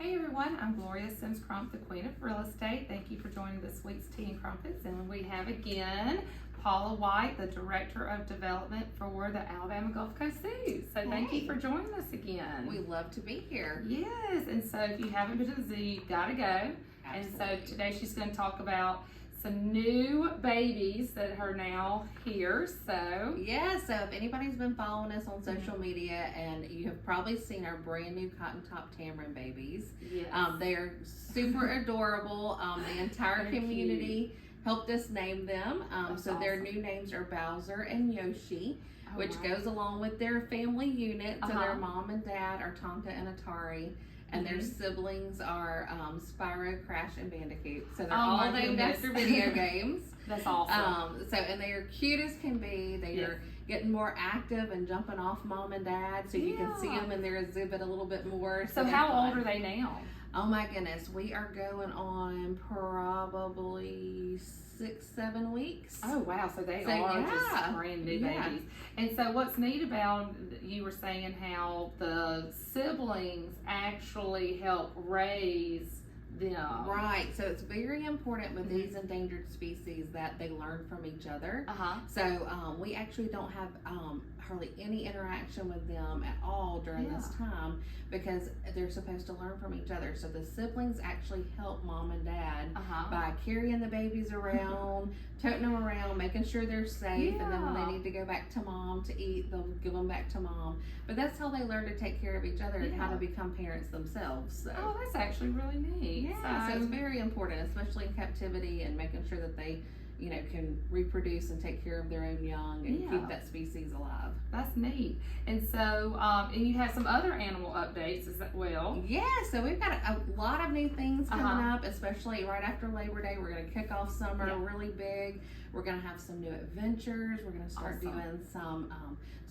Hey everyone, I'm Gloria S, Crump, the Queen of Real Estate. Thank you for joining this week's Tea and Crumpets. And we have again Paula White, the Director of Development for the Alabama Gulf Coast Zoo. So thank you for joining us again. We love to be here. Yes, and so if you haven't been to the zoo, you've got to go. Absolutely. And so today she's going to talk about some new babies that are now here. So yeah, so if anybody's been following us on social media, and you have probably seen our brand new cotton top tamarin babies. yes. They are super adorable. The entire community helped us name them. So their new names are Bowser and Yoshi, which goes along with their family unit. So their mom and dad are Tonka and Atari. And their siblings are Spyro, Crash, and Bandicoot. So they're all named after video games. That's awesome. And they are cute as can be. They are getting more active and jumping off mom and dad, so you can see them in their exhibit a little bit more. So how old are they now? Oh my goodness, we are going on probably 6-7 weeks. Oh wow, so they are just brand new babies. And so what's neat about, you were saying how the siblings actually help raise them. Right, so it's very important with these endangered species that they learn from each other. So we actually don't have hardly any interaction with them at all during this time, because they're supposed to learn from each other. So the siblings actually help mom and dad by carrying the babies around, toting them around, making sure they're safe, and then when they need to go back to mom to eat, they'll give them back to mom. But that's how they learn to take care of each other and how to become parents themselves. So. Oh, that's actually really neat. Yeah, so it's very important, especially in captivity, and making sure that they, you know, can reproduce and take care of their own young and keep that species alive. That's neat. And so, and you have some other animal updates as well. Yeah, so we've got a lot of new things coming up, especially right after Labor Day. We're going to kick off summer really big. We're going to have some new adventures. We're going to start doing some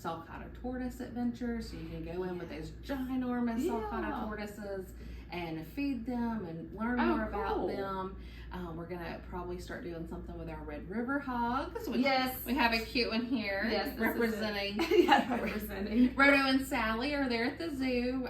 sulcata tortoise adventures. So you can go in with those ginormous sulcata tortoises and feed them and learn more about them. We're going to probably start doing something with our Red River hogs. We have a cute one here representing. representing. Roto and Sally are there at the zoo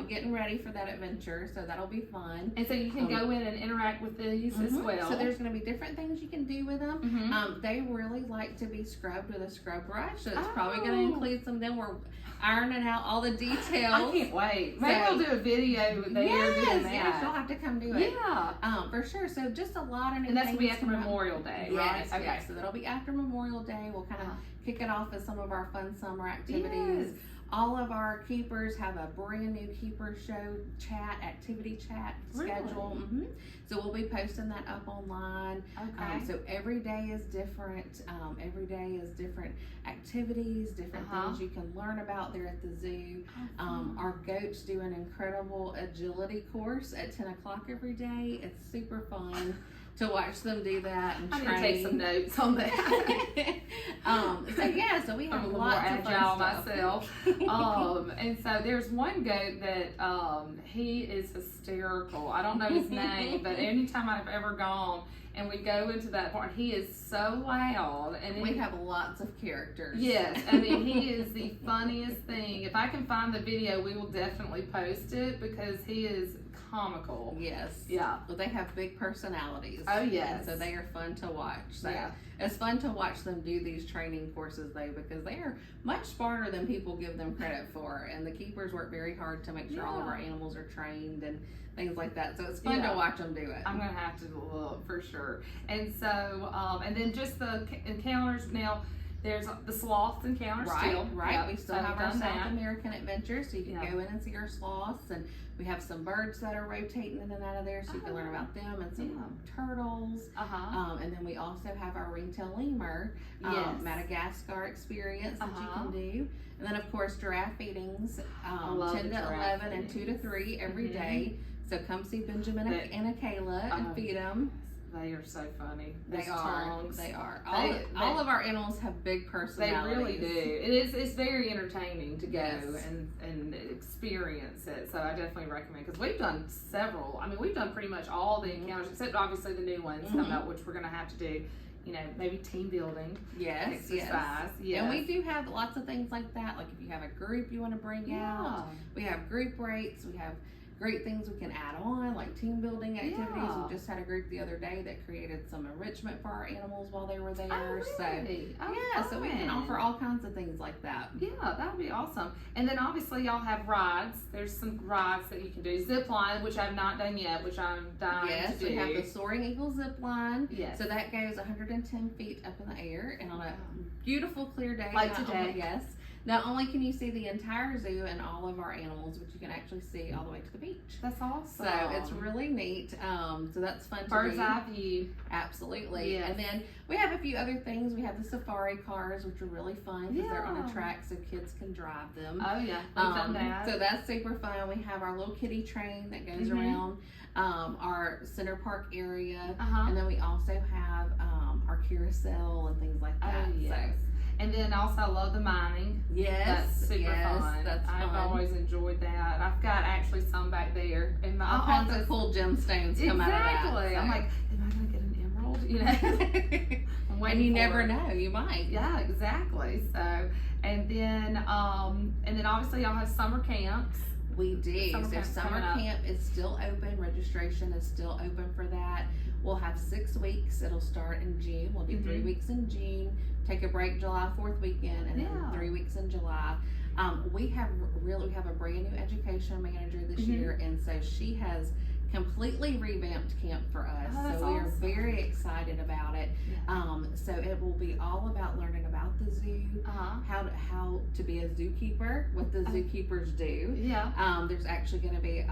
getting ready for that adventure, so that'll be fun. And so you can go in and interact with these as well. So there's going to be different things you can do with them. They really like to be scrubbed with a scrub brush, so it's probably going to include some of them. We're ironing out all the details. I can't wait. Maybe we'll do a video there doing that. Yes, you'll have to come do it. Yeah. For sure. So just a lot of new things. And that's going to be after Memorial Day, right? Yes, okay. So that'll be after Memorial Day. We'll kind of kick it off with some of our fun summer activities. All of our keepers have a brand new keeper show activity chat schedule. So we'll be posting that up online. So every day is different. Every day is different activities, different things you can learn about there at the zoo. Our goats do an incredible agility course at 10 o'clock every day. It's super fun to watch them do that and train. I'm gonna take some notes on that. So we have I'm lots of fun myself. And so there's one goat that he is hysterical. I don't know his name, but anytime I've ever gone and we go into that part, he is so loud. And we have lots of characters. Yes, I mean, he is the funniest thing. If I can find the video, we will definitely post it, because he is comical. Yes. Yeah. Well, they have big personalities. Oh, yes. And so they are fun to watch. So it's fun to watch them do these training courses, though, because they are much smarter than people give them credit for. And the keepers work very hard to make sure all of our animals are trained and things like that. So it's fun to watch them do it. I'm going to have to look for sure. And so, and then just the encounters now. There's the sloths encounters still. Right. We still have our South American adventures, so you can go in and see our sloths, and we have some birds that are rotating in and out of there, so you can learn about them, and some turtles. And then we also have our ringtail lemur Madagascar experience that you can do. And then of course giraffe feedings, 10 to 11 and 2 to 3 every day. So come see Benjamin and Akayla and feed them. They are so funny. They are. All of our animals have big personalities. They really do. It's very entertaining to go and experience it. So I definitely recommend, because we've done several. I mean, we've done pretty much all the encounters, except obviously the new ones coming up, which we're going to have to do. You know, maybe team building, exercise. Yes. And we do have lots of things like that. Like if you have a group you want to bring out, we have group rates. We have great things we can add on, like team building activities. Yeah. We just had a group the other day that created some enrichment for our animals while they were there. Oh, really? So we can offer all kinds of things like that. Yeah, that would be awesome. And then obviously y'all have rides. There's some rides that you can do. Zip line, which I've not done yet, which I'm dying to do. Yes, we have the Soaring Eagle zip line. Yes. So that goes 110 feet up in the air, and on a beautiful clear day. Like today. Yes. Not only can you see the entire zoo and all of our animals, but you can actually see all the way to the beach. That's awesome. So it's really neat. So that's fun to do. Bird's eye view. Absolutely. Yes. And then we have a few other things. We have the safari cars, which are really fun because they're on a track so kids can drive them. Oh yeah, we've done that. So that's super fun. We have our little kiddie train that goes around our Center Park area. And then we also have our carousel and things like that. Oh, yes. So, and then also I love the mining. yes, That's super fun. That's fun. I've always enjoyed that. I've got actually some back there in my all kinds office. of cool gemstones come out of that. Exactly. I'm like, am I gonna get an emerald? You know. I'm waiting and you for never it. know, you might. Yeah, exactly. So, and then obviously y'all have summer camps. We do. Summer So camp's summer coming up. camp is still open. Registration is still open for that. We'll have 6 weeks. It'll start in June. We'll do 3 weeks in June. Take a break July 4th weekend, and then 3 weeks in July. We have a brand new education manager this year, and so she has completely revamped camp for us. Oh, that's so we are awesome. very excited about it. So it will be all about learning about the zoo, how to be a zookeeper, what the zookeepers do. Yeah. There's actually going to be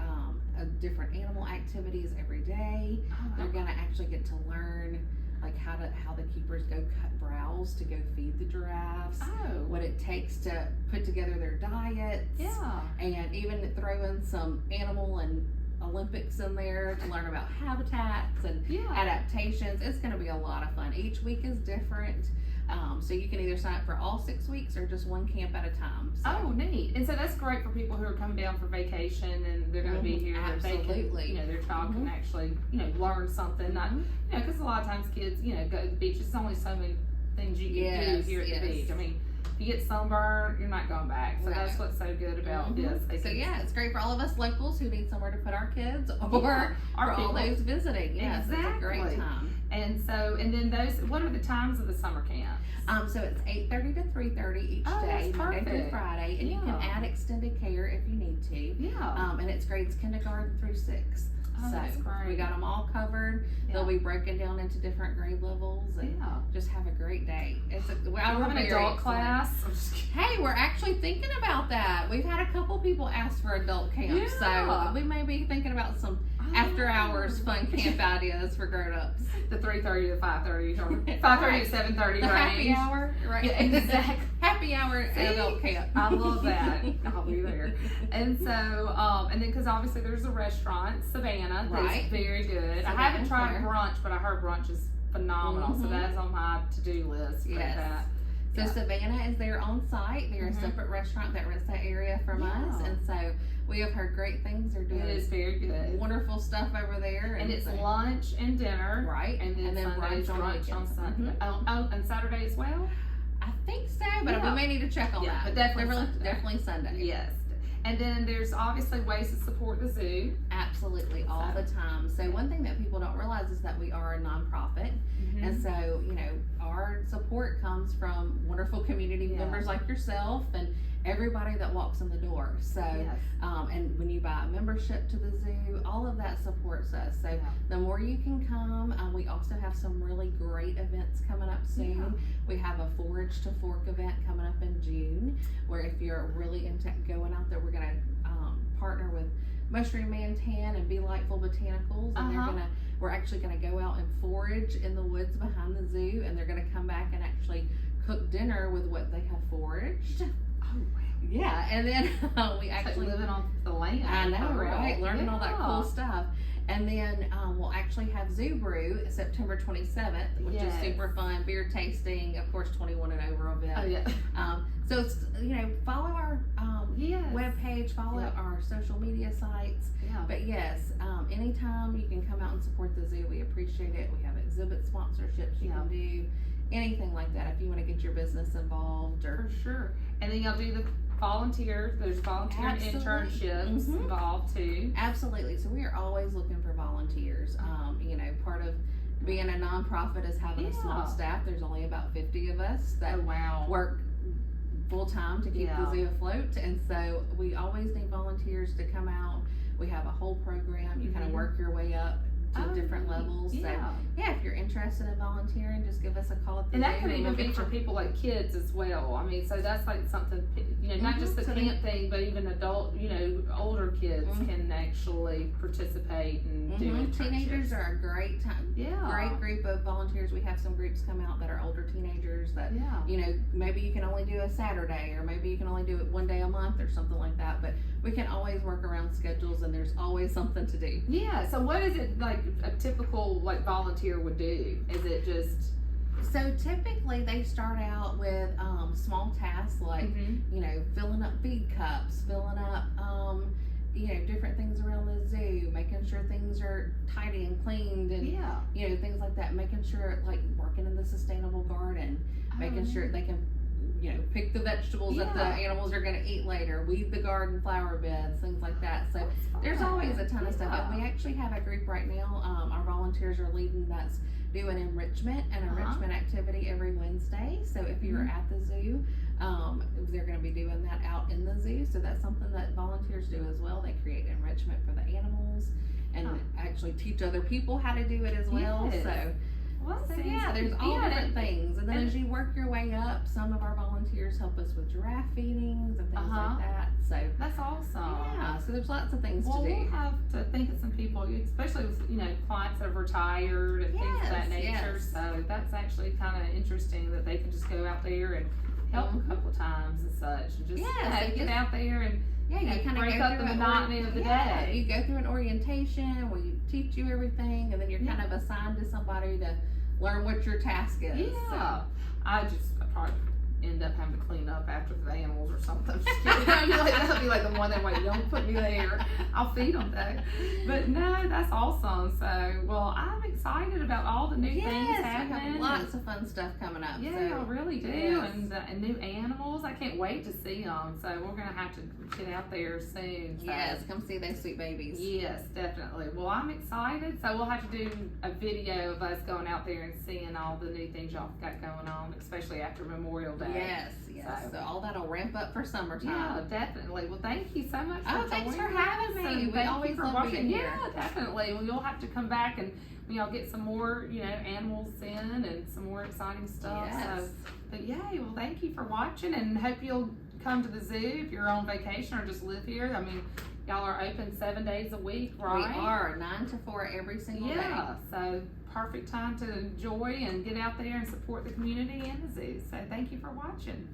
different animal activities every day. They're going to actually get to learn like how the keepers go cut browse to go feed the giraffes. What it takes to put together their diets. Yeah. And even throw in some animal and Olympics in there to learn about habitats and adaptations. It's going to be a lot of fun. Each week is different. So you can either sign up for all 6 weeks or just one camp at a time. So. Oh, neat. And so that's great for people who are coming down for vacation and they're going to be here. Absolutely. They can, their child can actually, learn something. Not, because a lot of times kids, go to the beach. There's only so many things you can do here at the beach. I mean, if you get sunburned, you're not going back. So that's what's so good about this. So it's great for all of us locals who need somewhere to put our kids or for all those visiting. Yes, it's a great time. And so, and then what are the times of the summer camps? So it's 8:30 to 3:30 each day, Monday through Friday, and you can add extended care if you need to. Yeah. And it's grades kindergarten through 6. Oh, that's great. We got them all covered. Yeah. They'll be broken down into different grade levels, and just have a great day. We have an adult class. Hey, we're actually thinking about that. We've had a couple people ask for adult camp, so we may be thinking about some after hours fun camp ideas for grown-ups. The 3:30 to 5:30 or 5:30 to 7:30 range. Happy hour, right? Yeah, exactly. Happy hour adult camp. I love that. I'll be there. And so, and then because obviously there's a restaurant, Savannah, that's very good. I haven't tried brunch, but I heard brunch is phenomenal. So that is on my to-do list for that. So Savannah is there on site. They're a separate restaurant that rents that area from us, and so we have heard great things. They're doing it is very good, wonderful stuff over there, and it's lunch and dinner, and then Sunday's brunch on Sunday. And Saturday as well. I think so, but we may need to check on that. But definitely Sunday. Yes. And then there's obviously ways to support the zoo. Absolutely, all the time. So one thing that people don't realize is that we are a nonprofit. And so, our support comes from wonderful community members like yourself and everybody that walks in the door. So, and when you buy a membership to the zoo, all of that supports us. So the more you can come, we also have some really great events coming up soon. We have a Forage to Fork event coming up in June, where if you're really into going out there, we're going to partner with Mushroom Man Tan and Be Lightful Botanicals, and we're actually going to go out and forage in the woods behind the zoo, and they're going to come back and actually cook dinner with what they have foraged. Oh, wow. Yeah, and then we actually living on the land. I know, right? Learning all that cool stuff. And then we'll actually have Zoo Brew September 27th, which is super fun. Beer tasting, of course, 21 and over event. Oh, yeah. So it's, follow our webpage, follow our social media sites. Yeah. But yes, anytime you can come out and support the zoo, we appreciate it. We have exhibit sponsorships you can do. Anything like that if you want to get your business involved. For sure. And then y'all do the volunteers. There's volunteer Absolutely. internships involved too. Absolutely. So we are always looking for volunteers. You know, part of being a nonprofit is having a small staff. There's only about 50 of us that work full time to keep the zoo afloat, and so we always need volunteers to come out. We have a whole program. You kind of work your way up to different levels. So yeah, if you're interested in volunteering, just give us a call at the And that zoo could even we'll be get for you- people like kids as well. I mean, so that's like something, you know, not just the So camp thing, but even adult, you know, older kids can actually participate and do internships. Teenagers are a great time. Yeah. Great group of volunteers. We have some groups come out that are older teenagers that, you know, maybe you can only do a Saturday, or maybe you can only do it one day a month or something like that. But we can always work around schedules, and there's always something to do. Yeah. So what is it like a typical like volunteer would do? Is it just So typically they start out with small tasks like you know, filling up feed cups, filling up you know, different things around the zoo, making sure things are tidy and cleaned, and you know, things like that, making sure, like, working in the sustainable garden, making sure they can, you know, pick the vegetables that the animals are going to eat later, weed the garden flower beds, things like that. So there's always a ton of stuff. And we actually have a group right now, our volunteers are leading, that's doing enrichment activity every Wednesday. So if you're at the zoo, they're going to be doing that out in the zoo. So that's something that volunteers do as well. They create enrichment for the animals and actually teach other people how to do it as well. So yeah, there's all different things. And then as you work your way up, some of our volunteers help us with giraffe feedings and things like that. So that's awesome. Yeah, so there's lots of things to do. We'll have to think of some people, especially with, you know, clients that have retired and things of that nature. So that's actually kind of interesting that they can just go out there and help a couple times and such, and just get out there and you kind of break up the monotony of the day. You go through an orientation where you teach you everything, and then you're kind of assigned to somebody to learn what your task is. Yeah. So. I probably end up having to clean up after the animals or something. I'm just kidding. That'll be like the one that way, don't put me there. I'll feed them though. But no, that's awesome. So, well, I'm excited about all the new things happening. We have lots of fun stuff coming up. Yeah, I really do. And new animals. I can't wait to see them. So we're going to have to get out there soon. So. Yes, come see those sweet babies. Yes, definitely. Well, I'm excited. So we'll have to do a video of us going out there and seeing all the new things y'all got going on, especially after Memorial Day. Yes. So all that'll ramp up for summertime. Yeah, definitely. Well, thank you so much for thanks for having me. We always love being here. Yeah, definitely. Well, you'll have to come back and y'all get some more, you know, animals in and some more exciting stuff. Yes. So, but yay. Well, thank you for watching, and hope you'll come to the zoo if you're on vacation or just live here. I mean, y'all are open 7 days a week, right? We are 9 to 4 every single day. Yeah, so perfect time to enjoy and get out there and support the community and the zoo. So thank you for watching.